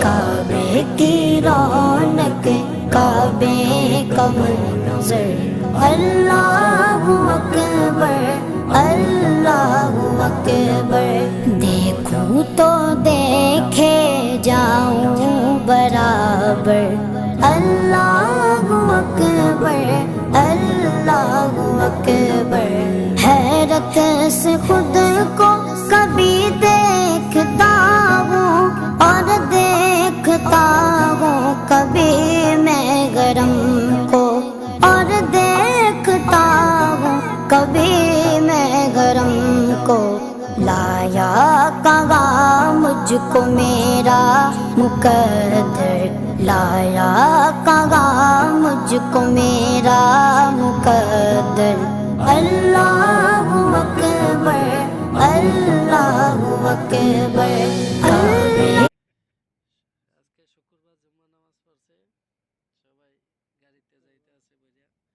کعبے کی رونق کعبے کا منظر اللہ اکبر اللہ اکبر دیکھوں تو دیکھے جاؤں برابر اللہ اکبر اللہ اکبر حیرت سے خود کو کبھی دیکھتا ہوں اور دیکھتا ہوں کبھی میں گرم کو اور دیکھتا ہوں کبھی میں گرم کو لایا کہاں مجھ کو میرا مقدر لایا کہاں مجھ کو میرا مقدر اللہ اکبر اللہ اکبر আজকে শুক্রবার জুম্মা নামাজ পড়ছে, সবাই গাড়িতে যাইতে আছে বুঝা।